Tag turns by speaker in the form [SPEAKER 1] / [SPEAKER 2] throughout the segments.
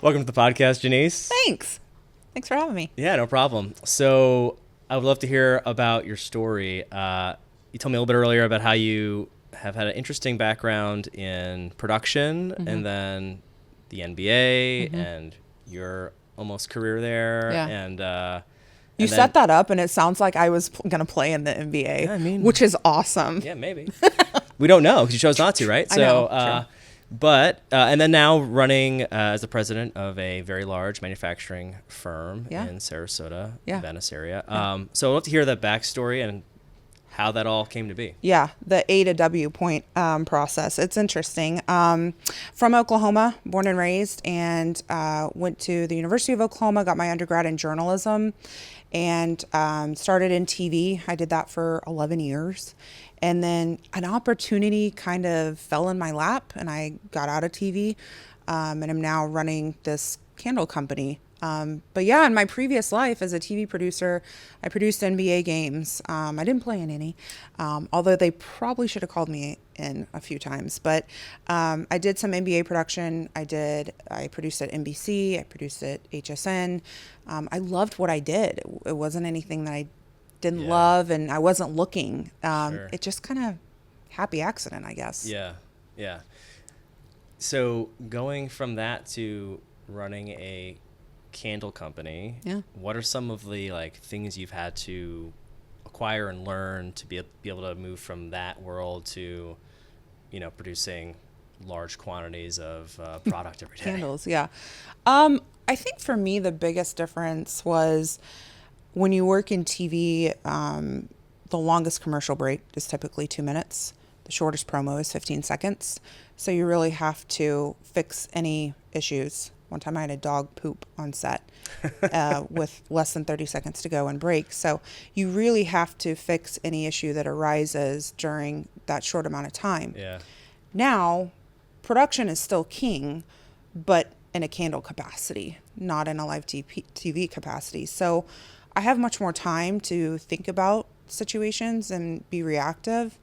[SPEAKER 1] Welcome to the podcast, JaNiece.
[SPEAKER 2] Thanks for having me.
[SPEAKER 1] Yeah, no problem. So I would love to hear about your story. You told me a little bit earlier about how you have had an interesting background in production and then the NBA and your almost career there.
[SPEAKER 2] Yeah.
[SPEAKER 1] And
[SPEAKER 2] You set that up, and it sounds like I was going to play in the NBA,
[SPEAKER 1] Yeah, I mean-
[SPEAKER 2] which is awesome.
[SPEAKER 1] yeah, maybe. We don't know because you chose not to, right?
[SPEAKER 2] I know, true.
[SPEAKER 1] But and then now running as the president of a very large manufacturing firm
[SPEAKER 2] Yeah.
[SPEAKER 1] in Sarasota,
[SPEAKER 2] Yeah.
[SPEAKER 1] Venice area. So I'd love to hear that backstory and how that all came to be.
[SPEAKER 2] Yeah, the A to W point process. It's interesting. From Oklahoma, born and raised, and went to the University of Oklahoma, got my undergrad in journalism, and started in TV. I did that for 11 years. And then an opportunity kind of fell in my lap, and I got out of TV, and I'm now running this candle company. But yeah, in my previous life as a TV producer, I produced NBA games. I didn't play in any, although they probably should have called me in a few times. But I did some NBA production. I produced at NBC. I produced at HSN. I loved what I did. It wasn't anything that I didn't love, and I wasn't looking.
[SPEAKER 1] Sure.
[SPEAKER 2] It just kind of happy accident, I guess.
[SPEAKER 1] Yeah, yeah. So going from that to running a candle company,
[SPEAKER 2] Yeah.
[SPEAKER 1] what are some of the things you've had to acquire and learn to be able to move from that world to, producing large quantities of product every day?
[SPEAKER 2] Candles, yeah. I think for me, the biggest difference was when you work in TV, the longest commercial break is typically 2 minutes. The shortest promo is 15 seconds. So you really have to fix any issues. One time I had a dog poop on set with less than 30 seconds to go and break. So you really have to fix any issue that arises during that short amount of time.
[SPEAKER 1] Yeah.
[SPEAKER 2] Now, production is still king, but in a candle capacity, not in a live TV capacity. So I have much more time to think about situations and be reactive.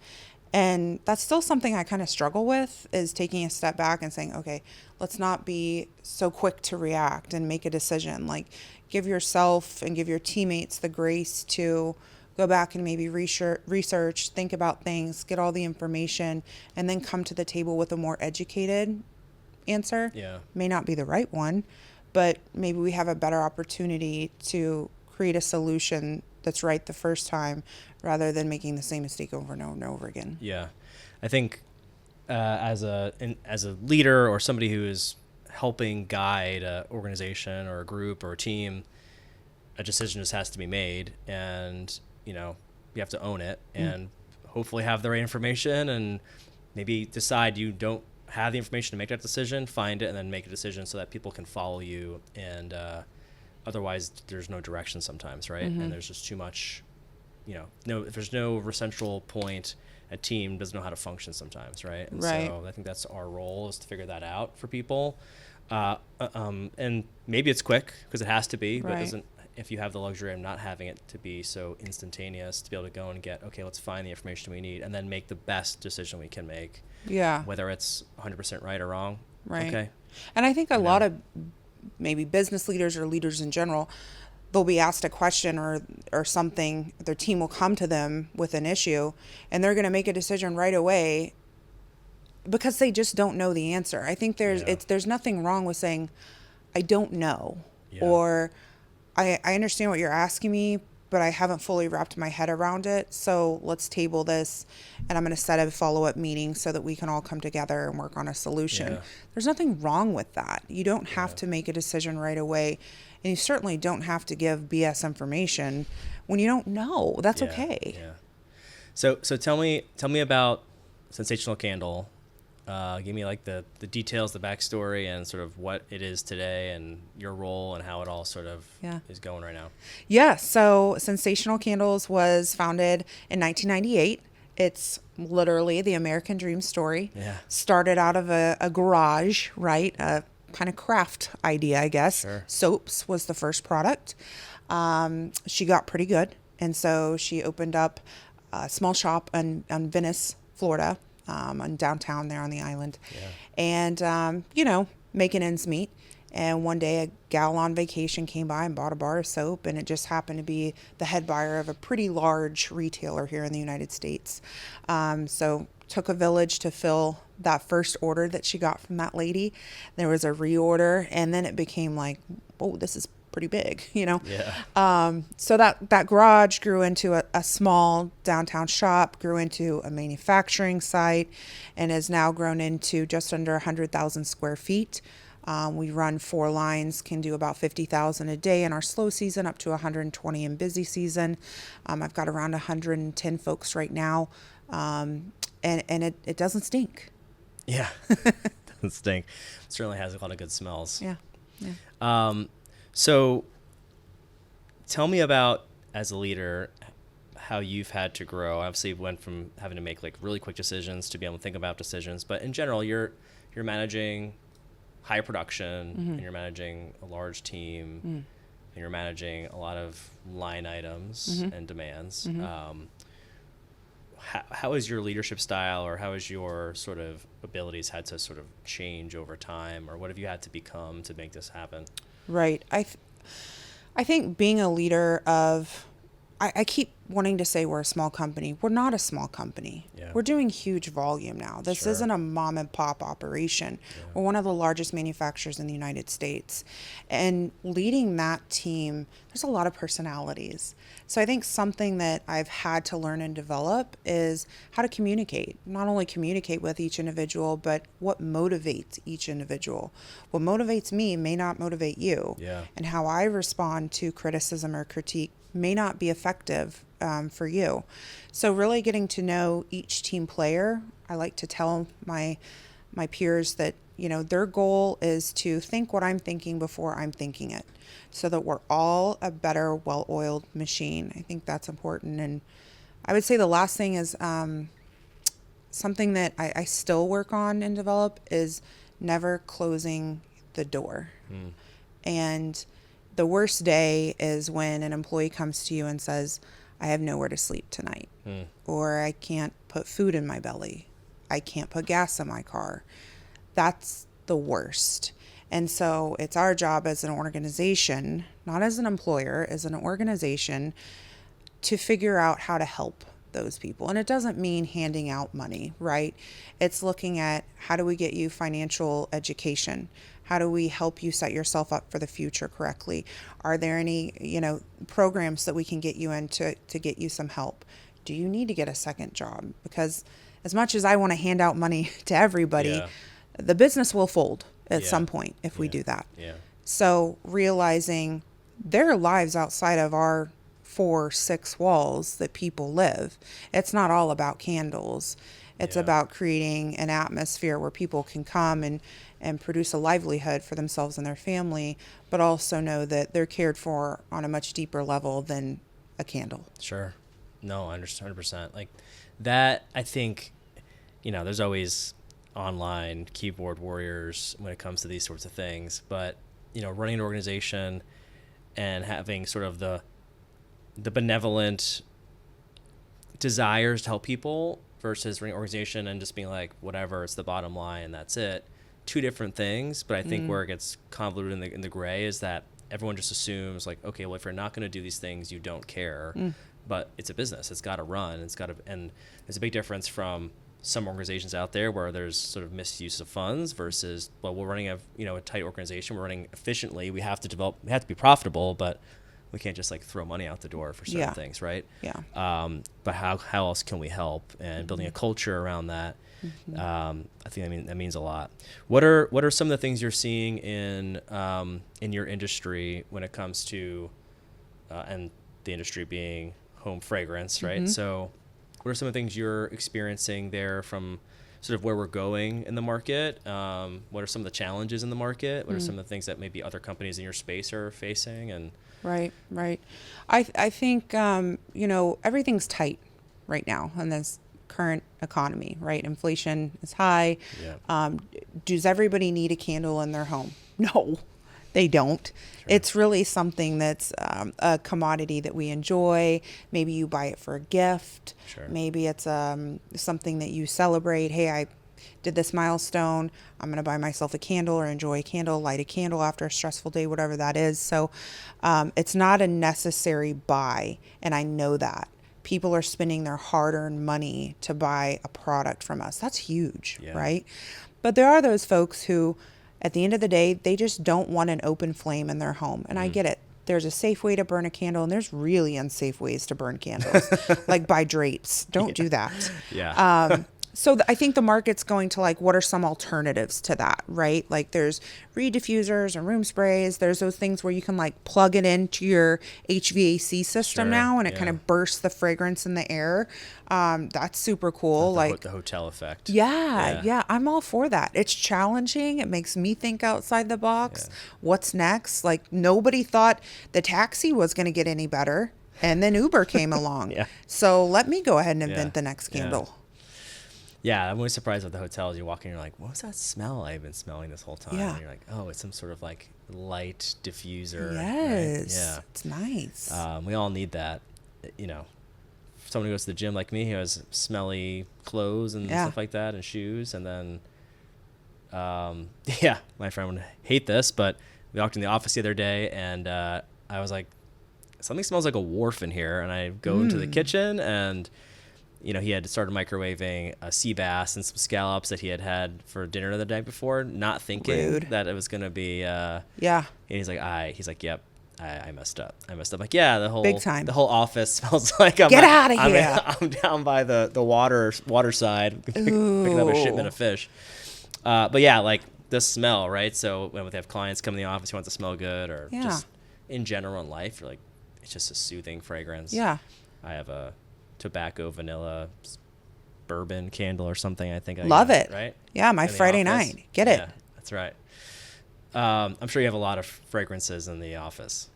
[SPEAKER 2] And that's still something I kind of struggle with, is taking a step back and saying, okay, let's not be so quick to react and make a decision. Like, give yourself and give your teammates the grace to go back and maybe research, think about things, get all the information, and then come to the table with a more educated answer.
[SPEAKER 1] Yeah.
[SPEAKER 2] May not be the right one, but maybe we have a better opportunity to create a solution that's right the first time, rather than making the same mistake over and over and over again.
[SPEAKER 1] Yeah, I think as a leader or somebody who is helping guide an organization or a group or a team, a decision just has to be made, and you have to own it and hopefully have the right information, and maybe decide you don't have the information to make that decision, find it, and then make a decision so that people can follow you. And otherwise, there's no direction sometimes, right? And there's just too much. If there's no central point, a team doesn't know how to function sometimes, right? And
[SPEAKER 2] Right.
[SPEAKER 1] so I think that's our role, is to figure that out for people. And maybe it's quick because it has to be, but
[SPEAKER 2] Right.
[SPEAKER 1] if you have the luxury of not having it to be so instantaneous, to be able to go and get, okay, let's find the information we need and then make the best decision we can make,
[SPEAKER 2] Yeah.
[SPEAKER 1] whether it's 100% right or wrong.
[SPEAKER 2] Right.
[SPEAKER 1] Okay.
[SPEAKER 2] And I think a
[SPEAKER 1] You
[SPEAKER 2] lot
[SPEAKER 1] know.
[SPEAKER 2] of maybe business leaders or leaders in general, they'll be asked a question or something, their team will come to them with an issue, and they're going to make a decision right away because they just don't know the answer. I think there's nothing wrong with saying, I don't know,
[SPEAKER 1] Yeah.
[SPEAKER 2] or I understand what you're asking me, but I haven't fully wrapped my head around it. So let's table this, and I'm going to set a follow-up meeting so that we can all come together and work on a solution.
[SPEAKER 1] Yeah.
[SPEAKER 2] There's nothing wrong with that. You don't have to make a decision right away, and you certainly don't have to give BS information when you don't know. That's okay.
[SPEAKER 1] Yeah. So tell me about Scentsational Candle. Give me the details, the backstory, and sort of what it is today, and your role, and how it all sort of is going right now.
[SPEAKER 2] Yeah. So Scentsational Candles was founded in 1998. It's literally the American dream story.
[SPEAKER 1] Yeah.
[SPEAKER 2] Started out of a garage, right? A kind of craft idea, I guess.
[SPEAKER 1] Sure.
[SPEAKER 2] Soaps was the first product. She got pretty good, and so she opened up a small shop on Venice, Florida, on downtown there on the island.
[SPEAKER 1] Yeah.
[SPEAKER 2] And, making ends meet. And one day a gal on vacation came by and bought a bar of soap, and it just happened to be the head buyer of a pretty large retailer here in the United States. So took a village to fill that first order that she got from that lady. There was a reorder, and then it became like, oh, this is pretty big, you know?
[SPEAKER 1] Yeah.
[SPEAKER 2] So that garage grew into a small downtown shop, grew into a manufacturing site, and has now grown into just under 100,000 square feet. We run 4 lines, can do about 50,000 a day in our slow season, up to 120 in busy season. I've got around 110 folks right now, and it doesn't stink.
[SPEAKER 1] Yeah. Doesn't stink. It certainly has a lot of good smells.
[SPEAKER 2] Yeah.
[SPEAKER 1] So tell me about, as a leader, how you've had to grow. Obviously, you went from having to make like really quick decisions to be able to think about decisions, but in general, you're managing high production, and you're managing a large team, and you're managing a lot of line items and demands. How is your leadership style, or how has your sort of abilities had to sort of change over time, or what have you had to become to make this happen?
[SPEAKER 2] Right. I think being a leader of, I keep wanting to say we're a small company. We're not a small company.
[SPEAKER 1] Yeah.
[SPEAKER 2] We're doing huge volume now. This
[SPEAKER 1] Sure.
[SPEAKER 2] isn't a mom and pop operation.
[SPEAKER 1] Yeah.
[SPEAKER 2] We're one of the largest manufacturers in the United States. And leading that team, there's a lot of personalities. So I think something that I've had to learn and develop is how to communicate. Not only communicate with each individual, but what motivates each individual. What motivates me may not motivate you.
[SPEAKER 1] Yeah.
[SPEAKER 2] And how I respond to criticism or critique may not be effective for you. So really getting to know each team player. I like to tell my peers that, you know, their goal is to think what I'm thinking before I'm thinking it, so that we're all a better, well-oiled machine. I think that's important. And I would say the last thing is something that I still work on and develop is never closing the door. And the worst day is when an employee comes to you and says, I have nowhere to sleep tonight, or I can't put food in my belly, I can't put gas in my car. That's the worst. And so it's our job as an organization, not as an employer, as an organization, to figure out how to help those people. And it doesn't mean handing out money, right? It's looking at, how do we get you financial education? How do we help you set yourself up for the future correctly? Are there any, programs that we can get you in to get you some help? Do you need to get a second job? Because as much as I want to hand out money to everybody, the business will fold at some point if we do that.
[SPEAKER 1] Yeah.
[SPEAKER 2] So realizing there are lives outside of our 4-6 walls that people live. It's not all about candles. It's about creating an atmosphere where people can come and produce a livelihood for themselves and their family, but also know that they're cared for on a much deeper level than a candle.
[SPEAKER 1] Sure. No, I understand 100%. Like that, I think, there's always online keyboard warriors when it comes to these sorts of things, but, running an organization and having sort of the benevolent desires to help people versus running an organization and just being like, whatever, it's the bottom line and that's it. Two different things, but I think where it gets convoluted in the gray is that everyone just assumes like, okay, well, if you're not going to do these things, you don't care. But it's a business. It's got to run. And there's a big difference from some organizations out there where there's sort of misuse of funds versus, well, we're running a tight organization. We're running efficiently. We have to be profitable, but we can't just like throw money out the door for certain things, right?
[SPEAKER 2] Yeah.
[SPEAKER 1] But how else can we help? And building a culture around that, I think that means a lot. What are some of the things you're seeing in your industry when it comes to and the industry being home fragrance, right? So what are some of the things you're experiencing there from sort of where we're going in the market? What are some of the challenges in the market? What are some of the things that maybe other companies in your space are facing? And
[SPEAKER 2] Right. I think, everything's tight right now in this current economy, right? Inflation is high.
[SPEAKER 1] Yeah.
[SPEAKER 2] Does everybody need a candle in their home? No, they don't. Sure. It's really something that's a commodity that we enjoy. Maybe you buy it for a gift.
[SPEAKER 1] Sure.
[SPEAKER 2] Maybe it's something that you celebrate. Hey, I did this milestone. I'm going to buy myself a candle or enjoy a candle, light a candle after a stressful day, whatever that is. So it's not a necessary buy. And I know that. People are spending their hard-earned money to buy a product from us. That's huge, right? But there are those folks who, at the end of the day, they just don't want an open flame in their home. And I get it. There's a safe way to burn a candle, and there's really unsafe ways to burn candles, like by drapes. Don't do that. So I think the market's going to like, what are some alternatives to that, right? Like there's reed diffusers and room sprays. There's those things where you can like plug it into your HVAC system now, and it kind of bursts the fragrance in the air. That's super cool. Like
[SPEAKER 1] the hotel effect.
[SPEAKER 2] Yeah. I'm all for that. It's challenging. It makes me think outside the box. What's next? Like nobody thought the taxi was going to get any better. And then Uber came along. So let me go ahead and invent the next candle.
[SPEAKER 1] Yeah, I'm always surprised with the hotels. You walk in, you're like, what was that smell I've been smelling this whole time?
[SPEAKER 2] Yeah.
[SPEAKER 1] And you're like, oh, it's some sort of like light diffuser.
[SPEAKER 2] Yes.
[SPEAKER 1] Right? Yeah.
[SPEAKER 2] It's nice.
[SPEAKER 1] We all need that. You know, someone who goes to the gym like me, who has smelly clothes and stuff like that and shoes. And then, my friend would hate this, but we walked in the office the other day and I was like, something smells like a wharf in here. And I go into the kitchen and he had started microwaving a sea bass and some scallops that he had for dinner the day before, not thinking that it was going to be, And he's like, yep, I messed up. Like, yeah,
[SPEAKER 2] Big time.
[SPEAKER 1] The whole office smells like
[SPEAKER 2] Get out of here.
[SPEAKER 1] I'm down by the water side, picking up a shipment of fish. But yeah, like the smell, right? So when they have clients come in the office, you want it to smell good, or just in general in life, you're like, it's just a soothing fragrance.
[SPEAKER 2] Yeah.
[SPEAKER 1] I have a tobacco vanilla bourbon candle or something. I think I
[SPEAKER 2] love
[SPEAKER 1] got,
[SPEAKER 2] it.
[SPEAKER 1] Right?
[SPEAKER 2] Yeah, my Friday night. Get it?
[SPEAKER 1] That's right. I'm sure you have a lot of fragrances in the office.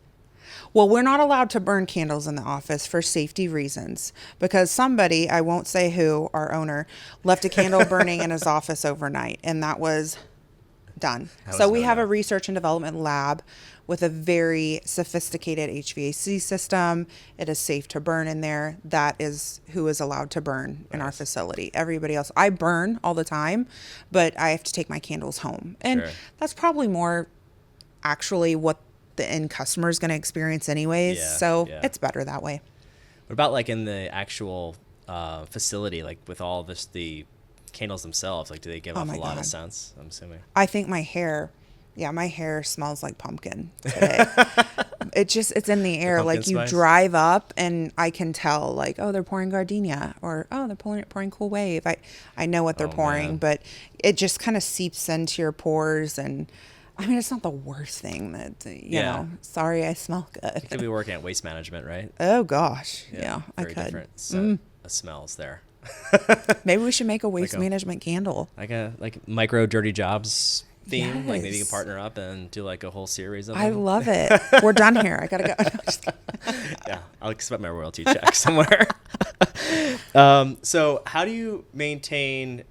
[SPEAKER 2] Well, we're not allowed to burn candles in the office for safety reasons because somebody, I won't say who, our owner, left a candle burning in his office overnight, and that was done. So we have a research and development lab with a very sophisticated HVAC system. It is safe to burn in there. That is who is allowed to burn in our facility. Everybody else, I burn all the time, but I have to take my candles home. And that's probably more actually what the end customer is going to experience anyways. So it's better that way.
[SPEAKER 1] What about like in the actual facility, like with all this, the candles themselves, like do they give off a lot of scents, I'm assuming?
[SPEAKER 2] I think my hair smells like pumpkin today. It's in the air. Like you drive up and I can tell like, oh, they're pouring gardenia, or oh, they're pouring Cool Wave. I know what they're pouring, but it just kind of seeps into your pores. And I mean, it's not the worst thing that, you know, sorry, I smell good.
[SPEAKER 1] You could be working at waste management, right?
[SPEAKER 2] Oh gosh. Yeah, I
[SPEAKER 1] very
[SPEAKER 2] could.
[SPEAKER 1] Different set of smells there.
[SPEAKER 2] Maybe we should make a waste management candle.
[SPEAKER 1] Like micro dirty jobs theme. Like maybe you can partner up and do like a whole series of them.
[SPEAKER 2] I love it. We're done here. I gotta go. No, just kidding.
[SPEAKER 1] Yeah, I'll expect my royalty check somewhere. So how do you maintain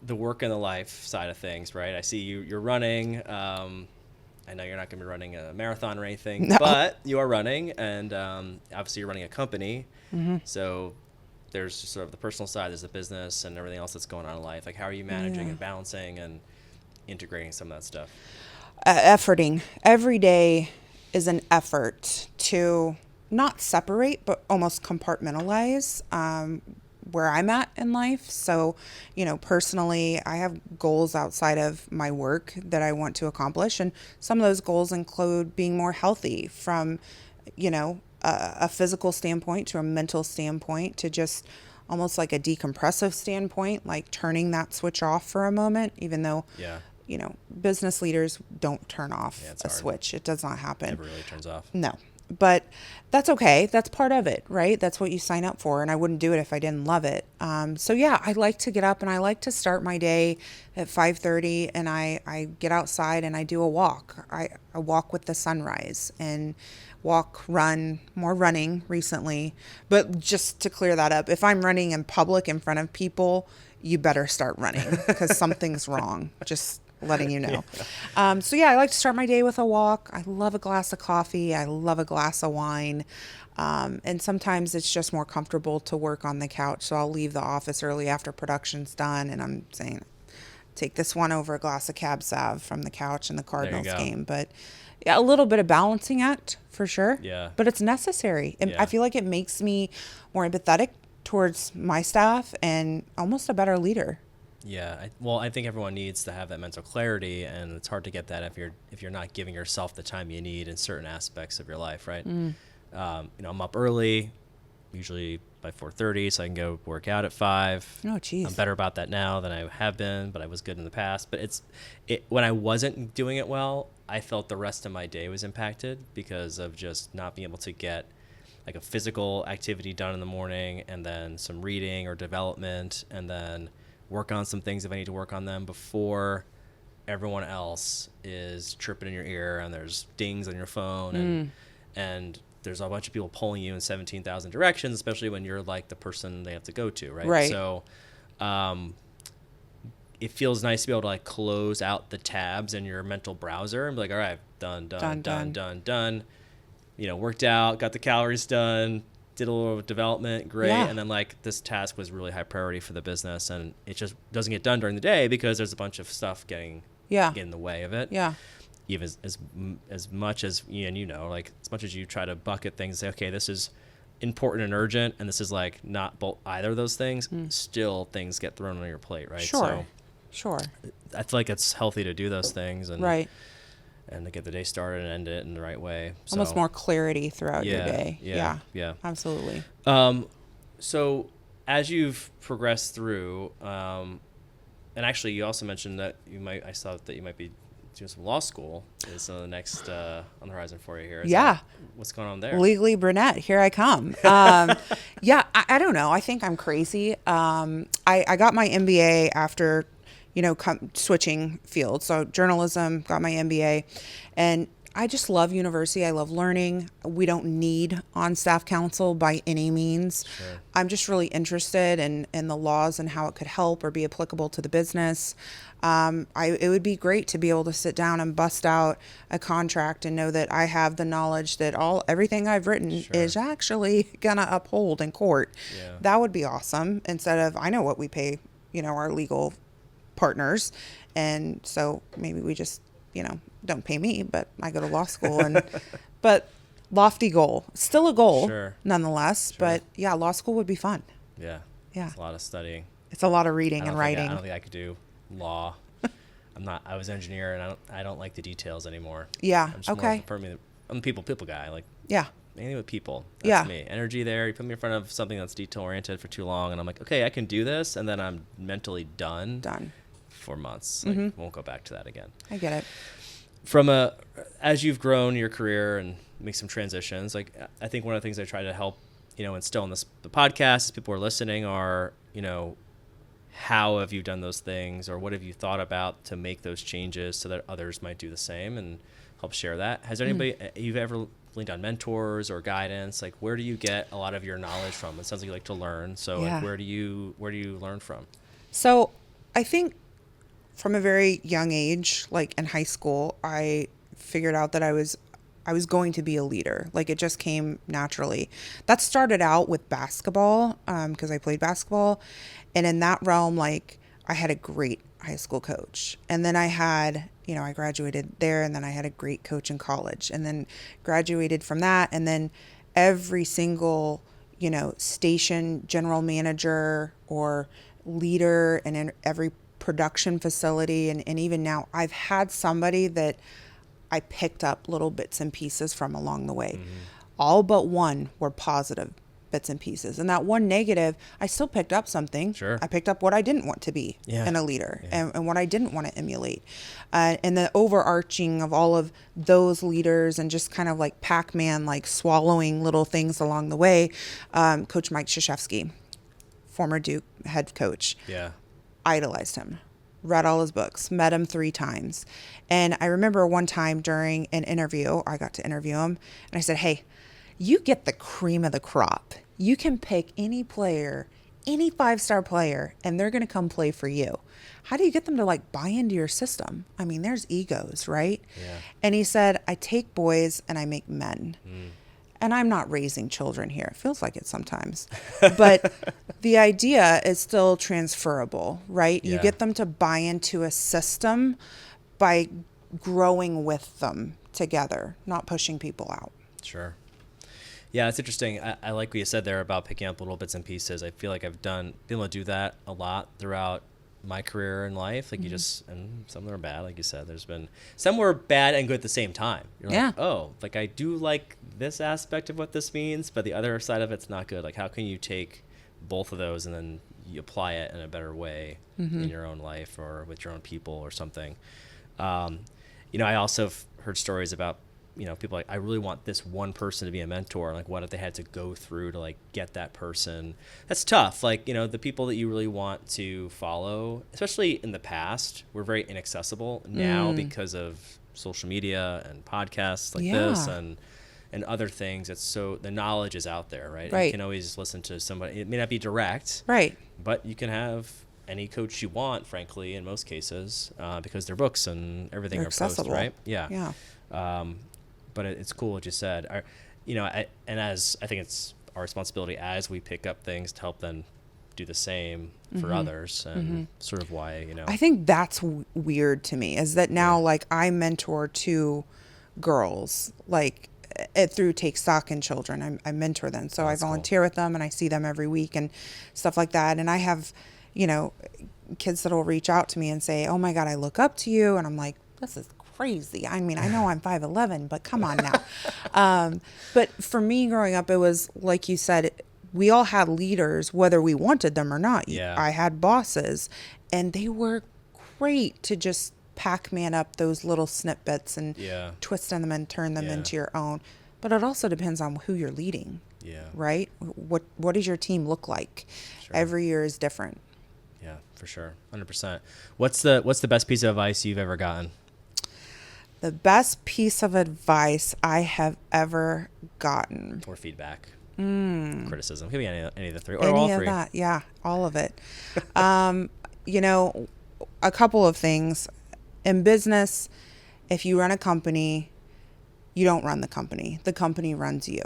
[SPEAKER 1] the work and the life side of things, right? I see you're running. I know you're not going to be running a marathon or anything, but you are running, and obviously you're running a company. So there's sort of the personal side, there's the business and everything else that's going on in life. Like how are you managing and balancing and integrating some of that stuff?
[SPEAKER 2] Efforting. Every day is an effort to not separate, but almost compartmentalize where I'm at in life. So, personally, I have goals outside of my work that I want to accomplish. And some of those goals include being more healthy from, a physical standpoint to a mental standpoint to just almost like a decompressive standpoint, like turning that switch off for a moment, even though, business leaders don't turn off a switch. It does not happen. It
[SPEAKER 1] never really turns off.
[SPEAKER 2] No. But that's okay. That's part of it, right? That's what you sign up for. And I wouldn't do it if I didn't love it. So yeah, I like to get up and I like to start my day at 5:30 and I get outside and I do a walk. I walk with the sunrise and run, more running recently. But just to clear that up, if I'm running in public in front of people, you better start running because something's wrong. Just letting you know. So yeah, I like to start my day with a walk. I love a glass of coffee. I love a glass of wine. And sometimes it's just more comfortable to work on the couch. So I'll leave the office early after production's done, and I'm saying, take this one over a glass of Cab Sav from the couch in the Cardinals game. But yeah, a little bit of balancing act for sure.
[SPEAKER 1] Yeah.
[SPEAKER 2] But it's necessary. And I feel like it makes me more empathetic towards my staff and almost a better leader.
[SPEAKER 1] Yeah. I think everyone needs to have that mental clarity, and it's hard to get that if you're not giving yourself the time you need in certain aspects of your life, right? I'm up early, usually by 4:30, so I can go work out at 5.
[SPEAKER 2] Oh, geez.
[SPEAKER 1] I'm better about that now than I have been, but I was good in the past. But when I wasn't doing it well, I felt the rest of my day was impacted because of just not being able to get like a physical activity done in the morning, and then some reading or development, and then work on some things if I need to work on them before everyone else is chirping in your ear and there's dings on your phone and there's a bunch of people pulling you in 17,000 directions, especially when you're like the person they have to go to, right?
[SPEAKER 2] Right.
[SPEAKER 1] So it feels nice to be able to like close out the tabs in your mental browser and be like, all right, done. Worked out, got the calories done, did a little development, great.
[SPEAKER 2] Yeah.
[SPEAKER 1] And then like this task was really high priority for the business, and it just doesn't get done during the day because there's a bunch of stuff getting in the way of it.
[SPEAKER 2] Yeah.
[SPEAKER 1] Even as much as like as much as you try to bucket things, say, okay, this is important and urgent, and this is like not both either of those things, still things get thrown on your plate, right?
[SPEAKER 2] Sure.
[SPEAKER 1] I feel like it's healthy to do those things and to get the day started and end it in the right way. So,
[SPEAKER 2] almost more clarity throughout your day. Yeah. Absolutely.
[SPEAKER 1] So as you've progressed through, and actually you also mentioned that I saw that you might be doing some law school is the next on the horizon for you here. What's going on there?
[SPEAKER 2] Legally brunette, here I come. I don't know. I think I'm crazy. I got my MBA after, switching fields. So journalism, got my MBA, and I just love university. I love learning. We don't need on-staff counsel by any means.
[SPEAKER 1] Sure.
[SPEAKER 2] I'm just really interested in the laws and how it could help or be applicable to the business. It would be great to be able to sit down and bust out a contract and know that I have the knowledge that everything I've written is actually gonna uphold in court.
[SPEAKER 1] Yeah.
[SPEAKER 2] That would be awesome. Instead of, I know what we pay, our legal partners, and so maybe we just, don't pay me, but I go to law school but lofty goal, still a goal nonetheless. Sure. But yeah, law school would be fun.
[SPEAKER 1] Yeah. It's a lot of studying.
[SPEAKER 2] It's a lot of reading and writing.
[SPEAKER 1] I don't think I could do law. I was an engineer, and I don't like the details anymore.
[SPEAKER 2] Yeah.
[SPEAKER 1] I'm just I'm a people guy. Like, mainly with people. That's me. Energy there. You put me in front of something that's detail oriented for too long, and I'm like, okay, I can do this, and then I'm mentally done for months. Like, won't go back to that again.
[SPEAKER 2] I get it.
[SPEAKER 1] As you've grown your career and make some transitions, like I think one of the things I try to help, instill in the podcast as people are listening are, how have you done those things, or what have you thought about to make those changes so that others might do the same and help share that? Has anybody you've ever leaned on mentors or guidance? Like, where do you get a lot of your knowledge from? It sounds like you like to learn. So like, where do you learn from?
[SPEAKER 2] So I think from a very young age, like in high school, I figured out that I was going to be a leader. Like, it just came naturally. That started out with basketball, because I played basketball. And in that realm, like, I had a great high school coach. And then I had, I graduated there, and then I had a great coach in college, and then graduated from that. And then every single, station general manager or leader, and in every production facility, and even now, I've had somebody that I picked up little bits and pieces from along the way. All but one were positive bits and pieces. And that one negative, I still picked up something.
[SPEAKER 1] Sure.
[SPEAKER 2] I picked up what I didn't want to be in a leader, and what I didn't want to emulate. And the overarching of all of those leaders, and just kind of like Pac-Man, like swallowing little things along the way. Coach Mike Krzyzewski, former Duke head coach.
[SPEAKER 1] Yeah.
[SPEAKER 2] Idolized him, read all his books, met him 3 times. And I remember one time during an interview, I got to interview him, and I said, hey, you get the cream of the crop. You can pick any player any 5-star player and they're going to come play for you. How do you get them to like buy into your system? I mean, there's egos, right?
[SPEAKER 1] Yeah.
[SPEAKER 2] And he said, I take boys and I make men. And I'm not raising children here. It feels like it sometimes. But the idea is still transferable, right? You
[SPEAKER 1] Yeah.
[SPEAKER 2] get them to buy into a system by growing with them together, not pushing people out.
[SPEAKER 1] Sure. Yeah, it's interesting. I like what you said there about picking up little bits and pieces. I feel like I've been able to do that a lot throughout my career in life. Like you just, and some of them are bad, like you said. There's been some were bad and good at the same time. You're like,
[SPEAKER 2] Yeah.
[SPEAKER 1] oh, like I do like this aspect of what this means, but the other side of it's not good. Like how can you take both of those and then you apply it in a better way in your own life or with your own people or something? I also heard stories about people like, I really want this one person to be a mentor. Like, what if they had to go through to like get that person? That's tough. Like, the people that you really want to follow, especially in the past, were very inaccessible now because of social media and podcasts like this and other things. It's so the knowledge is out there, right?
[SPEAKER 2] Right.
[SPEAKER 1] You can always listen to somebody. It may not be direct,
[SPEAKER 2] Right.
[SPEAKER 1] but you can have any coach you want, frankly, in most cases, because their books and everything
[SPEAKER 2] They're
[SPEAKER 1] are
[SPEAKER 2] accessible.
[SPEAKER 1] posted, right? Yeah.
[SPEAKER 2] Yeah.
[SPEAKER 1] But it's cool what you said. And as I think it's our responsibility as we pick up things to help them do the same for others, and sort of why
[SPEAKER 2] I think that's weird to me is that now like I mentor 2 girls like through Take Stock in Children. I mentor them, so I volunteer with them and I see them every week and stuff like that. And I have kids that will reach out to me and say, oh my God, I look up to you. And I'm like, this is crazy. I mean, I know I'm 5'11", but come on now. But for me growing up, it was like you said, we all had leaders, whether we wanted them or not.
[SPEAKER 1] Yeah.
[SPEAKER 2] I had bosses and they were great to just Pac-Man up those little snippets and twist them and turn them into your own. But it also depends on who you're leading.
[SPEAKER 1] Yeah.
[SPEAKER 2] Right? What does your team look like?
[SPEAKER 1] Sure.
[SPEAKER 2] Every year is different.
[SPEAKER 1] Yeah, for sure. 100%. What's the best piece of advice you've ever gotten?
[SPEAKER 2] The best piece of advice I have ever gotten.
[SPEAKER 1] Or feedback. Criticism. Could be any of the 3 or
[SPEAKER 2] Any
[SPEAKER 1] all
[SPEAKER 2] of
[SPEAKER 1] 3.
[SPEAKER 2] that. Yeah, all of it. A couple of things. In business, if you run a company, you don't run the company. The company runs you.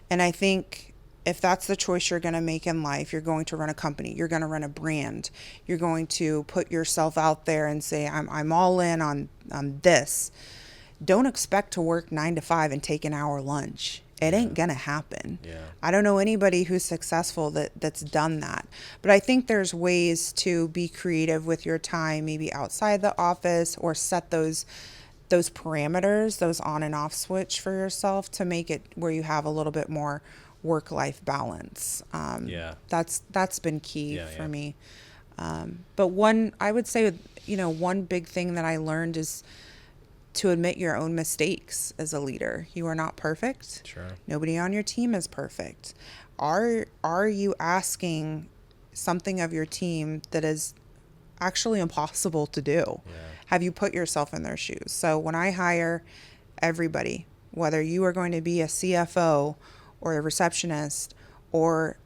[SPEAKER 2] And I think if that's the choice you're going to make in life, you're going to run a company. You're going to run a brand. You're going to put yourself out there and say, I'm all in on this. Don't expect to work 9 to 5 and take an hour lunch. It ain't going to happen.
[SPEAKER 1] Yeah.
[SPEAKER 2] I don't know anybody who's successful that's done that. But I think there's ways to be creative with your time, maybe outside the office, or set those parameters, those on and off switch for yourself to make it where you have a little bit more work-life balance. That's been key for me. But I would say, one big thing that I learned is to admit your own mistakes as a leader. You are not perfect.
[SPEAKER 1] Sure.
[SPEAKER 2] Nobody on your team is perfect. Are you asking something of your team that is actually impossible to do?
[SPEAKER 1] Yeah.
[SPEAKER 2] Have you put yourself in their shoes? So when I hire everybody, whether you are going to be a CFO or a receptionist or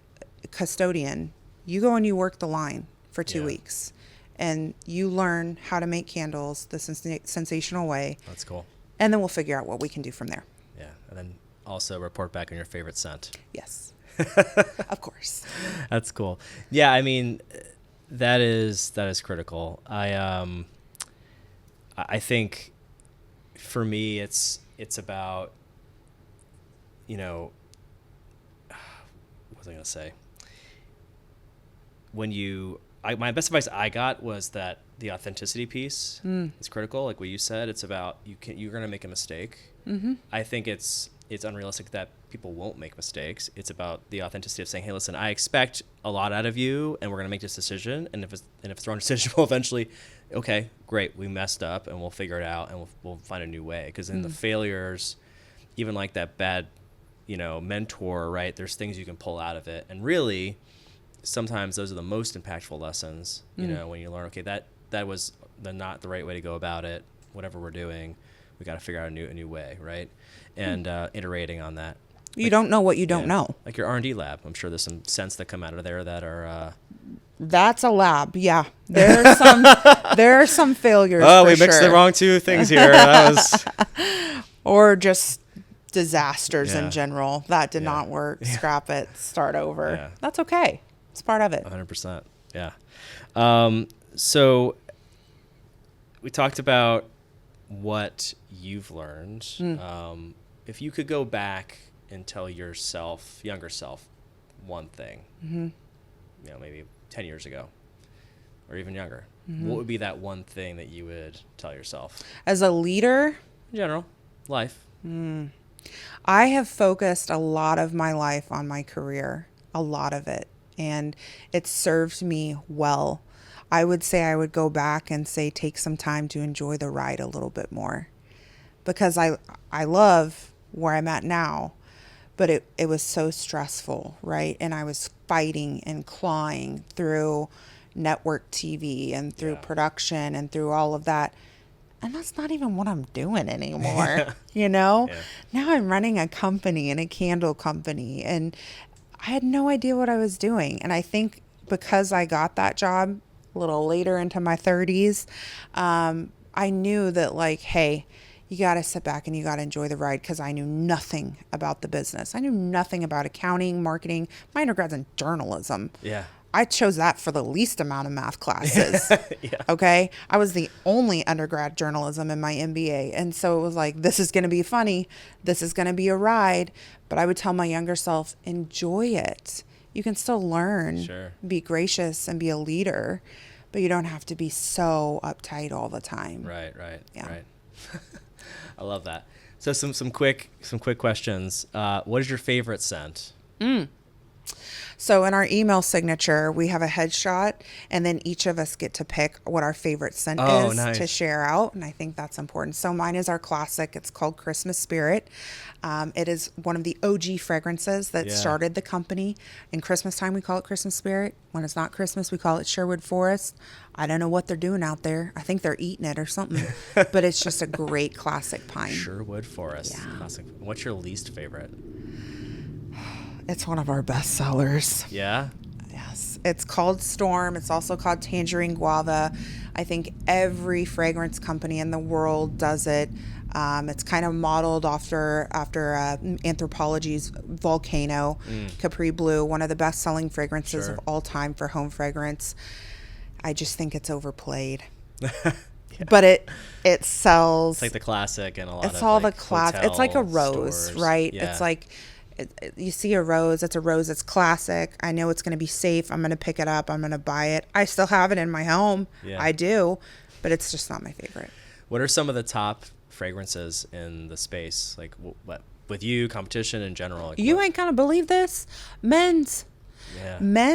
[SPEAKER 2] a custodian, you go and you work the line for 2 weeks. And you learn how to make candles the sensational way.
[SPEAKER 1] That's cool.
[SPEAKER 2] And then we'll figure out what we can do from there.
[SPEAKER 1] Yeah. And then also report back on your favorite scent.
[SPEAKER 2] Yes. Of course.
[SPEAKER 1] That's cool. Yeah, I mean, that is critical. I think for me it's about, what was I going to say? My best advice I got was that the authenticity piece is critical. Like what you said, it's about you're going to make a mistake. Mm-hmm. I think it's unrealistic that people won't make mistakes. It's about the authenticity of saying, hey, listen, I expect a lot out of you and we're going to make this decision. And if it's the wrong decision, we'll eventually, okay, great, we messed up and we'll figure it out and we'll find a new way. Because in the failures, even like that bad, mentor, right, there's things you can pull out of it. And really, sometimes those are the most impactful lessons, when you learn, okay, that was not the right way to go about it. Whatever we're doing, we got to figure out a new way, right? And iterating on that.
[SPEAKER 2] You don't know what you don't
[SPEAKER 1] Yeah.
[SPEAKER 2] know.
[SPEAKER 1] Like your R&D lab. I'm sure there's some scents that come out of there that are
[SPEAKER 2] That's a lab. Yeah. There are some failures.
[SPEAKER 1] oh,
[SPEAKER 2] for
[SPEAKER 1] we mixed
[SPEAKER 2] sure.
[SPEAKER 1] the wrong two things here. That was
[SPEAKER 2] Or just disasters
[SPEAKER 1] Yeah.
[SPEAKER 2] in general. That did
[SPEAKER 1] Yeah.
[SPEAKER 2] not work. Scrap it. Start over.
[SPEAKER 1] Yeah.
[SPEAKER 2] That's okay. It's part of it.
[SPEAKER 1] 100%. Yeah. So we talked about what you've learned. If you could go back and tell yourself, younger self, one thing, maybe 10 years ago or even younger, what would be that one thing that you would tell yourself?
[SPEAKER 2] As a leader,
[SPEAKER 1] In general, life.
[SPEAKER 2] I have focused a lot of my life on my career, a lot of it, and it served me well. I would say I would go back and say take some time to enjoy the ride a little bit more, because I love where I'm at now, but it was so stressful, right? And I was fighting and clawing through network TV and through production and through all of that. And that's not even what I'm doing anymore, you know?
[SPEAKER 1] Yeah.
[SPEAKER 2] Now I'm running a company and a candle company, and I had no idea what I was doing. And I think because I got that job a little later into my 30s, I knew that, like, hey, you got to sit back and you got to enjoy the ride, because I knew nothing about the business. I knew nothing about accounting, marketing. My undergrad's in journalism.
[SPEAKER 1] Yeah.
[SPEAKER 2] I chose that for the least amount of math classes.
[SPEAKER 1] Yeah.
[SPEAKER 2] Okay. I was the only undergrad journalism in my MBA. And so it was like, this is going to be funny. This is going to be a ride. But I would tell my younger self, enjoy it. You can still learn,
[SPEAKER 1] Sure.
[SPEAKER 2] be gracious and be a leader, but you don't have to be so uptight all the time.
[SPEAKER 1] Right.
[SPEAKER 2] Yeah.
[SPEAKER 1] Right. I love that. So some quick questions. What is your favorite scent?
[SPEAKER 2] So in our email signature, we have a headshot, and then each of us get to pick what our favorite scent is
[SPEAKER 1] nice.
[SPEAKER 2] to share out. And I think that's important. So mine is our classic. It's called Christmas Spirit. It is one of the OG fragrances that started the company. In Christmas time, we call it Christmas Spirit. When it's not Christmas, we call it Sherwood Forest. I don't know what they're doing out there. I think they're eating it or something, but it's just a great classic pine.
[SPEAKER 1] Sherwood Forest.
[SPEAKER 2] Yeah.
[SPEAKER 1] Classic. What's your least favorite?
[SPEAKER 2] It's one of our best sellers.
[SPEAKER 1] Yeah.
[SPEAKER 2] Yes, it's called Storm. It's also called Tangerine Guava. I think every fragrance company in the world does it. It's kind of modeled after Anthropologie's Volcano, Capri Blue, one of the best-selling fragrances of all time for home fragrance. I just think it's overplayed. But it sells.
[SPEAKER 1] It's like the classic and a lot of
[SPEAKER 2] It's all
[SPEAKER 1] like,
[SPEAKER 2] the classic. It's like a rose,
[SPEAKER 1] stores.
[SPEAKER 2] right?
[SPEAKER 1] Yeah.
[SPEAKER 2] It's like you see a rose. It's a rose. It's classic. I know it's going to be safe. I'm going to pick it up. I'm going to buy it. I still have it in my home.
[SPEAKER 1] Yeah.
[SPEAKER 2] I do, but it's just not my favorite.
[SPEAKER 1] What are some of the top fragrances in the space? Like what with you, competition in general? Like
[SPEAKER 2] You ain't going to believe this. Men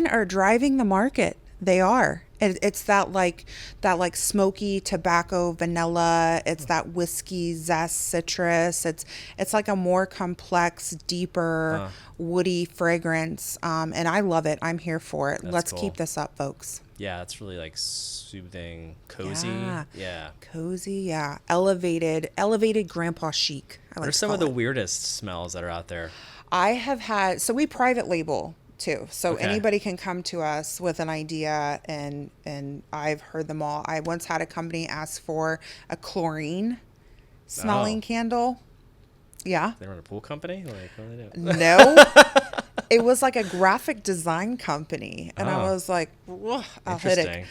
[SPEAKER 2] are driving the market. They are. It's that like smoky tobacco vanilla. It's that whiskey zest citrus. It's like a more complex, deeper, woody fragrance. And I love it. I'm here for it. Let's
[SPEAKER 1] cool.
[SPEAKER 2] keep this up, folks.
[SPEAKER 1] Yeah, it's really like soothing, cozy. Yeah.
[SPEAKER 2] Cozy. Yeah. Elevated grandpa chic.
[SPEAKER 1] What are some of the weirdest smells that are out there?
[SPEAKER 2] I have had, so we private label too. So
[SPEAKER 1] Okay.
[SPEAKER 2] anybody can come to us with an idea, and I've heard them all. I once had a company ask for a chlorine smelling candle. Yeah.
[SPEAKER 1] They run a pool company? Like, what do they do?
[SPEAKER 2] No. It was like a graphic design company. And I was like, I'll hit it.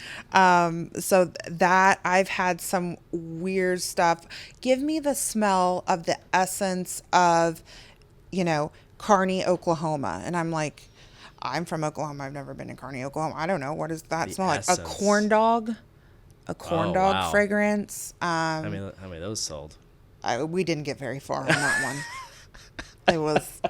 [SPEAKER 2] So that I've had some weird stuff. Give me the smell of the essence of, Kearney, Oklahoma. And I'm like, I'm from Oklahoma. I've never been to Kearney, Oklahoma. I don't know. What does that smell like? A corn dog? A corn dog fragrance.
[SPEAKER 1] How many of those sold?
[SPEAKER 2] We didn't get very far on that one. It was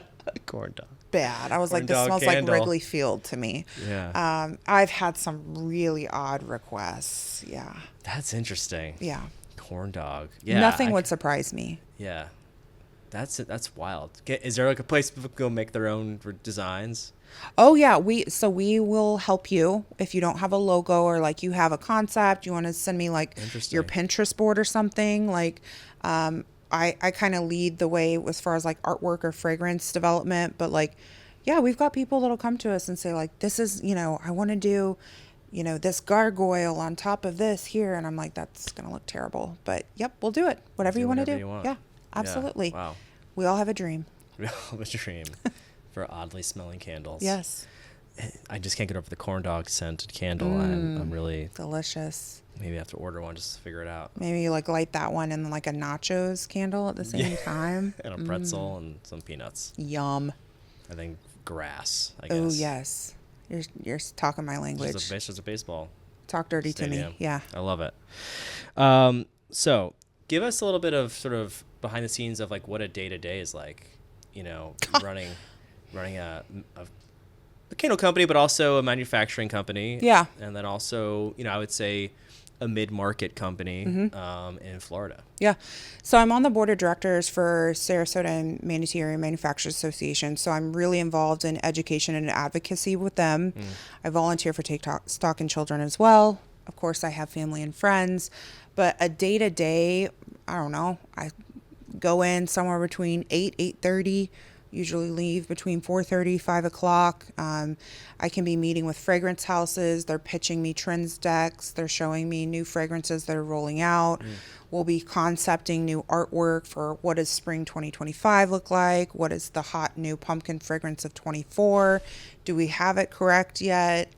[SPEAKER 1] Corn dog.
[SPEAKER 2] bad. I was
[SPEAKER 1] Corn
[SPEAKER 2] like, this
[SPEAKER 1] dog
[SPEAKER 2] smells
[SPEAKER 1] candle.
[SPEAKER 2] like Wrigley Field to me.
[SPEAKER 1] Yeah.
[SPEAKER 2] I've had some really odd requests. Yeah.
[SPEAKER 1] That's interesting.
[SPEAKER 2] Yeah.
[SPEAKER 1] Corn dog. Yeah.
[SPEAKER 2] Nothing would surprise me.
[SPEAKER 1] Yeah. That's wild. Is there like a place people can go make their own designs?
[SPEAKER 2] Oh yeah, we will help you if you don't have a logo, or like you have a concept, you want to send me like your Pinterest board or something. Like I I kind of lead the way as far as like artwork or fragrance development. But like, yeah, we've got people that'll come to us and say like, this is, I want to do, this gargoyle on top of this here. And I'm like, that's going to look terrible. But yep, we'll do it. Whatever you want to do. Yeah, absolutely.
[SPEAKER 1] Yeah. Wow.
[SPEAKER 2] We all have a dream.
[SPEAKER 1] We all have a dream for oddly smelling candles.
[SPEAKER 2] Yes.
[SPEAKER 1] I just can't get over the corn dog scented candle. I'm really
[SPEAKER 2] delicious.
[SPEAKER 1] Maybe I have to order one just to figure it out.
[SPEAKER 2] Maybe like light that one and like a nachos candle at the same time.
[SPEAKER 1] And a pretzel and some peanuts.
[SPEAKER 2] Yum.
[SPEAKER 1] I think grass, I guess.
[SPEAKER 2] Oh, yes. You're talking my language.
[SPEAKER 1] It's just a baseball.
[SPEAKER 2] Talk dirty
[SPEAKER 1] stadium.
[SPEAKER 2] to me. Yeah.
[SPEAKER 1] I love it. So give us a little bit of sort of behind the scenes of like what a day-to-day is like, running a candle company, but also a manufacturing company.
[SPEAKER 2] Yeah.
[SPEAKER 1] And then also, I would say a mid-market company in Florida.
[SPEAKER 2] Yeah. So I'm on the board of directors for Sarasota and Manatee Area Manufacturers Association. So I'm really involved in education and advocacy with them. I volunteer for Take Stock in Children as well. Of course, I have family and friends. But a day-to-day, I don't know, I go in somewhere between 8:30, usually leave between 4:30, 5 o'clock. I can be meeting with fragrance houses. They're pitching me trends decks. They're showing me new fragrances that are rolling out. We'll be concepting new artwork for what does spring 2025 look like? What is the hot new pumpkin fragrance of 24? Do we have it correct yet?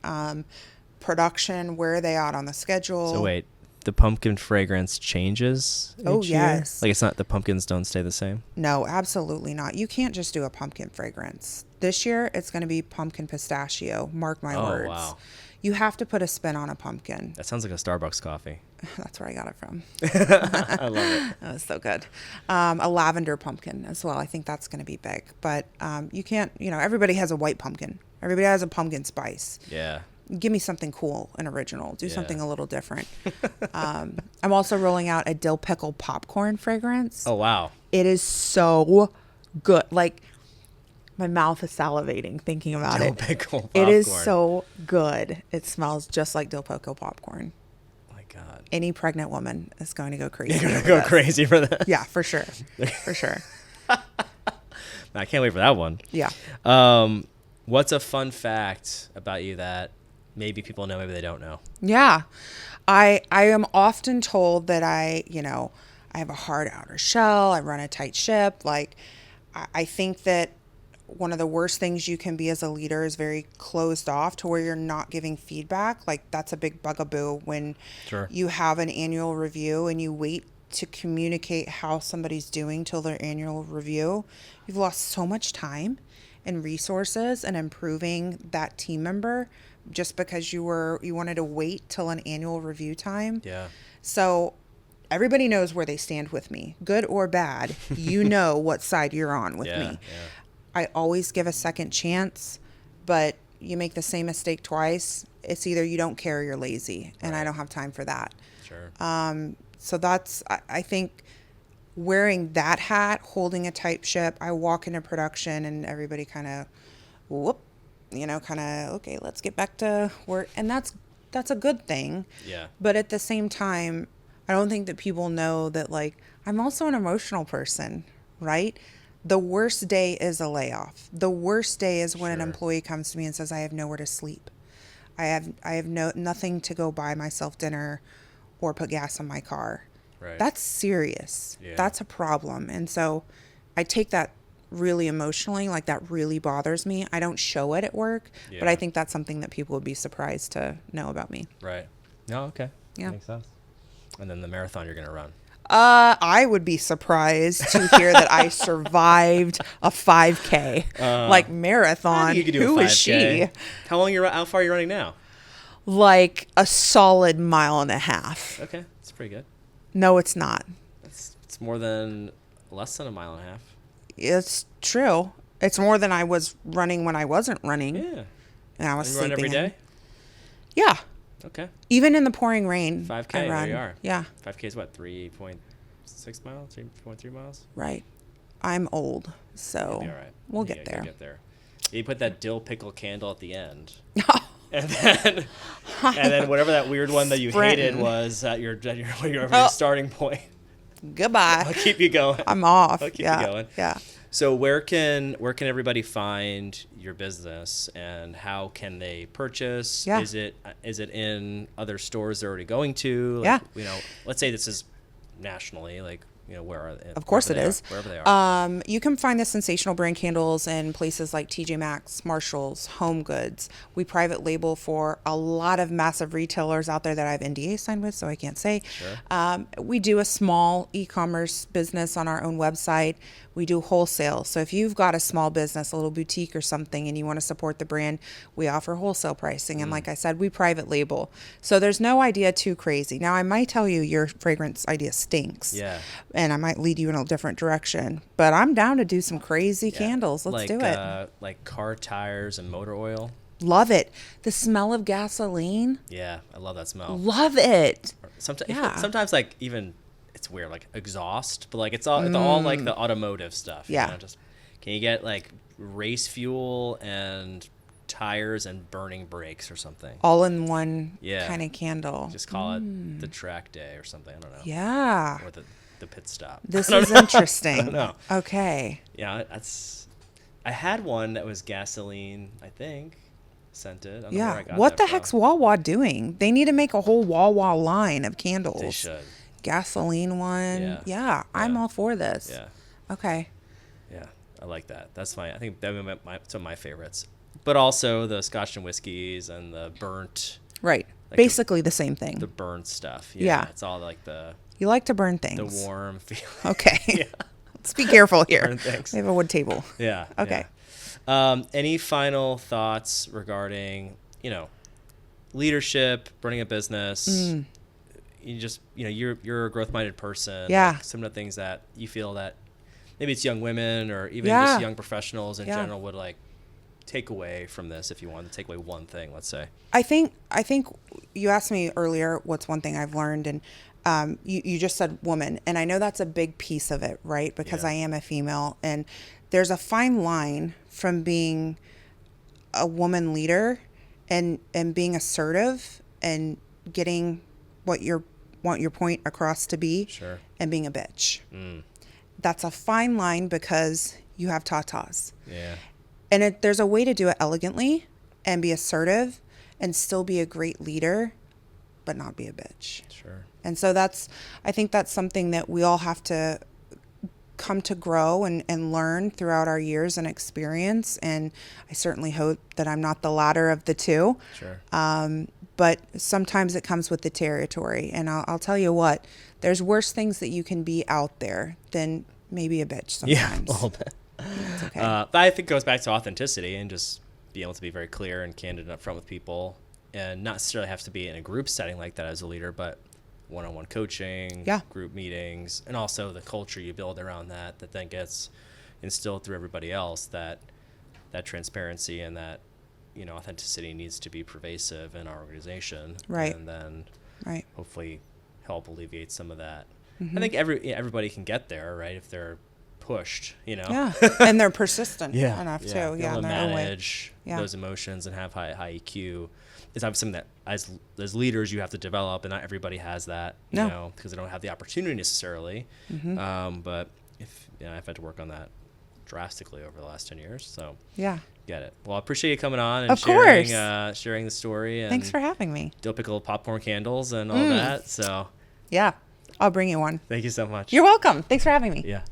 [SPEAKER 2] Production, where are they out on the schedule?
[SPEAKER 1] So wait, the pumpkin fragrance changes each year?
[SPEAKER 2] Yes.
[SPEAKER 1] Like it's not, the pumpkins don't stay the same?
[SPEAKER 2] No, absolutely not. You can't just do a pumpkin fragrance. This year, it's going to be pumpkin pistachio. Mark my words.
[SPEAKER 1] Wow.
[SPEAKER 2] You have to put a spin on a pumpkin.
[SPEAKER 1] That sounds like a Starbucks coffee.
[SPEAKER 2] That's where I got it from.
[SPEAKER 1] I love it.
[SPEAKER 2] That was so good. A lavender pumpkin as well. I think that's going to be big. But you can't, everybody has a white pumpkin. Everybody has a pumpkin spice.
[SPEAKER 1] Yeah.
[SPEAKER 2] Give me something cool and original. Do something a little different. I'm also rolling out a dill pickle popcorn fragrance.
[SPEAKER 1] Oh, wow.
[SPEAKER 2] It is so good. Like, my mouth is salivating thinking about
[SPEAKER 1] Dill
[SPEAKER 2] it.
[SPEAKER 1] pickle popcorn.
[SPEAKER 2] It is so good. It smells just like dill pickle popcorn.
[SPEAKER 1] My God.
[SPEAKER 2] Any pregnant woman is going to go crazy.
[SPEAKER 1] You're going to go crazy for that?
[SPEAKER 2] Yeah, for sure. For sure.
[SPEAKER 1] I can't wait for that one.
[SPEAKER 2] Yeah.
[SPEAKER 1] What's a fun fact about you that maybe people know, maybe they don't know?
[SPEAKER 2] Yeah. I am often told that I have a hard outer shell. I run a tight ship. Like, I think that one of the worst things you can be as a leader is very closed off to where you're not giving feedback. Like, that's a big bugaboo when you have an annual review and you wait to communicate how somebody's doing till their annual review. You've lost so much time and resources and improving that team member just because you wanted to wait till an annual review time.
[SPEAKER 1] Yeah.
[SPEAKER 2] So everybody knows where they stand with me, good or bad. You know what side you're on with me.
[SPEAKER 1] Yeah.
[SPEAKER 2] I always give a second chance, but you make the same mistake twice. It's either you don't care or you're lazy, and I don't have time for that.
[SPEAKER 1] Sure.
[SPEAKER 2] So that's, I think, wearing that hat, holding a tight ship, I walk into production and everybody kind of, okay, let's get back to work. And that's a good thing.
[SPEAKER 1] Yeah.
[SPEAKER 2] But at the same time, I don't think that people know that, like, I'm also an emotional person, right? The worst day is a layoff. The worst day is when an employee comes to me and says, I have nowhere to sleep. I have nothing to go buy myself dinner or put gas in my car.
[SPEAKER 1] Right.
[SPEAKER 2] That's serious.
[SPEAKER 1] Yeah.
[SPEAKER 2] That's a problem. And so I take that really emotionally. Like, that really bothers me. I don't show it at work, but I think that's something that people would be surprised to know about me.
[SPEAKER 1] Right. No, okay.
[SPEAKER 2] Yeah.
[SPEAKER 1] Makes sense. And then the marathon you're going to run.
[SPEAKER 2] I would be surprised to hear that I survived a 5K, like marathon.
[SPEAKER 1] You could do
[SPEAKER 2] Who
[SPEAKER 1] a 5K.
[SPEAKER 2] is she?
[SPEAKER 1] How far are you running now?
[SPEAKER 2] Like a solid mile and a half.
[SPEAKER 1] Okay. That's pretty good.
[SPEAKER 2] No, it's not.
[SPEAKER 1] It's more than less than a mile and a half.
[SPEAKER 2] It's true. It's more than I was running when I wasn't running.
[SPEAKER 1] Yeah.
[SPEAKER 2] And I was
[SPEAKER 1] And you run
[SPEAKER 2] sleeping
[SPEAKER 1] every
[SPEAKER 2] in.
[SPEAKER 1] day?
[SPEAKER 2] Yeah.
[SPEAKER 1] Okay.
[SPEAKER 2] Even in the pouring rain.
[SPEAKER 1] 5K,
[SPEAKER 2] I run.
[SPEAKER 1] there you are.
[SPEAKER 2] Yeah.
[SPEAKER 1] 5K is what, 3.6 miles, 3.3 miles?
[SPEAKER 2] Right. I'm old, so
[SPEAKER 1] You'll be all right.
[SPEAKER 2] we'll get there.
[SPEAKER 1] You'll get there. You put that dill pickle candle at the end. And then whatever that weird one that you hated was at your starting point.
[SPEAKER 2] Goodbye.
[SPEAKER 1] I'll keep you going.
[SPEAKER 2] I'm off.
[SPEAKER 1] I'll keep
[SPEAKER 2] yeah.
[SPEAKER 1] you going.
[SPEAKER 2] Yeah.
[SPEAKER 1] So where can everybody find your business, and how can they purchase?
[SPEAKER 2] Yeah.
[SPEAKER 1] Is it in other stores they're already going to?
[SPEAKER 2] Yeah.
[SPEAKER 1] Let's say this is nationally, where are they?
[SPEAKER 2] Of course it is.
[SPEAKER 1] Wherever they are.
[SPEAKER 2] You can find the Scentsational brand candles in places like TJ Maxx, Marshalls, Home Goods. We private label for a lot of massive retailers out there that I have NDA signed with, so I can't say.
[SPEAKER 1] Sure.
[SPEAKER 2] We do a small e-commerce business on our own website. We do wholesale. So if you've got a small business, a little boutique or something, and you want to support the brand, we offer wholesale pricing. And like I said, we private label. So there's no idea too crazy. Now, I might tell you your fragrance idea stinks.
[SPEAKER 1] Yeah.
[SPEAKER 2] And I might lead you in a different direction. But I'm down to do some crazy candles. Let's do it.
[SPEAKER 1] Like car tires and motor oil.
[SPEAKER 2] Love it. The smell of gasoline.
[SPEAKER 1] Yeah, I love that smell.
[SPEAKER 2] Love it.
[SPEAKER 1] Sometimes like even it's weird, like exhaust, but like it's all like the automotive stuff.
[SPEAKER 2] Yeah.
[SPEAKER 1] Just can you get like race fuel and tires and burning brakes or something?
[SPEAKER 2] All in one
[SPEAKER 1] Yeah.
[SPEAKER 2] kind of candle.
[SPEAKER 1] Just call it the track day or something. I don't know.
[SPEAKER 2] Yeah.
[SPEAKER 1] Or the pit stop.
[SPEAKER 2] This is interesting.
[SPEAKER 1] I don't know.
[SPEAKER 2] Okay.
[SPEAKER 1] Yeah, I had one that was gasoline, I think, scented. I don't know where I
[SPEAKER 2] Yeah.
[SPEAKER 1] got
[SPEAKER 2] What
[SPEAKER 1] that
[SPEAKER 2] the
[SPEAKER 1] from.
[SPEAKER 2] heck's Wawa doing? They need to make a whole Wawa line of candles.
[SPEAKER 1] They should.
[SPEAKER 2] Gasoline one. Yeah. I'm all for this.
[SPEAKER 1] Yeah.
[SPEAKER 2] Okay.
[SPEAKER 1] Yeah, I like that. That's fine. I think that would be some of my favorites. But also the Scotch and whiskeys and the burnt,
[SPEAKER 2] Right.
[SPEAKER 1] Like
[SPEAKER 2] Basically the same thing.
[SPEAKER 1] the burnt stuff.
[SPEAKER 2] Yeah.
[SPEAKER 1] It's all like the
[SPEAKER 2] You like to burn things.
[SPEAKER 1] warm feeling.
[SPEAKER 2] Okay.
[SPEAKER 1] Yeah.
[SPEAKER 2] Let's be careful here.
[SPEAKER 1] Burn things.
[SPEAKER 2] We have a wood table.
[SPEAKER 1] Yeah.
[SPEAKER 2] Okay.
[SPEAKER 1] Yeah. Any final thoughts regarding, leadership, running a business? You just, you're a growth-minded person.
[SPEAKER 2] Yeah.
[SPEAKER 1] Like some of the things that you feel that maybe it's young women or even
[SPEAKER 2] Yeah.
[SPEAKER 1] just young professionals in
[SPEAKER 2] Yeah.
[SPEAKER 1] general would like take away from this, if you wanted to take away one thing, let's say.
[SPEAKER 2] I think you asked me earlier what's one thing I've learned, and you just said woman, and I know that's a big piece of it, right? Because
[SPEAKER 1] Yeah.
[SPEAKER 2] I am a female, and there's a fine line from being a woman leader and being assertive and getting what you want your point across to be,
[SPEAKER 1] Sure.
[SPEAKER 2] and being a bitch. That's a fine line because you have tatas.
[SPEAKER 1] Yeah.
[SPEAKER 2] And there's a way to do it elegantly and be assertive and still be a great leader, but not be a bitch.
[SPEAKER 1] Sure.
[SPEAKER 2] And so I think that's something that we all have to come to grow and learn throughout our years and experience. And I certainly hope that I'm not the latter of the two.
[SPEAKER 1] Sure.
[SPEAKER 2] But sometimes it comes with the territory. And I'll tell you what, there's worse things that you can be out there than maybe a bitch sometimes.
[SPEAKER 1] Yeah, a little bit.
[SPEAKER 2] It's okay.
[SPEAKER 1] But I think it goes back to authenticity and just being able to be very clear and candid and upfront with people, and not necessarily have to be in a group setting like that as a leader, but one-on-one coaching,
[SPEAKER 2] Yeah.
[SPEAKER 1] group meetings, and also the culture you build around that then gets instilled through everybody else, that transparency and that, authenticity needs to be pervasive in our organization.
[SPEAKER 2] Right.
[SPEAKER 1] And then
[SPEAKER 2] Right.
[SPEAKER 1] hopefully help alleviate some of that.
[SPEAKER 2] Mm-hmm.
[SPEAKER 1] I think everybody can get there, right? If they're pushed,
[SPEAKER 2] Yeah. And they're persistent enough too.
[SPEAKER 1] Be able
[SPEAKER 2] Yeah.
[SPEAKER 1] to
[SPEAKER 2] In their own way.
[SPEAKER 1] manage
[SPEAKER 2] Yeah.
[SPEAKER 1] those emotions and have high EQ is obviously something that as leaders you have to develop, and not everybody has that, because they don't have the opportunity necessarily. But I've had to work on that drastically over the last 10 years. So
[SPEAKER 2] Yeah.
[SPEAKER 1] get it. Well, I appreciate you coming on and
[SPEAKER 2] Of course.
[SPEAKER 1] sharing the story. And
[SPEAKER 2] Thanks for having me.
[SPEAKER 1] Dill pickle popcorn candles and all that. So
[SPEAKER 2] Yeah. I'll bring you one.
[SPEAKER 1] thank you so much.
[SPEAKER 2] You're welcome. Thanks for having me.
[SPEAKER 1] Yeah.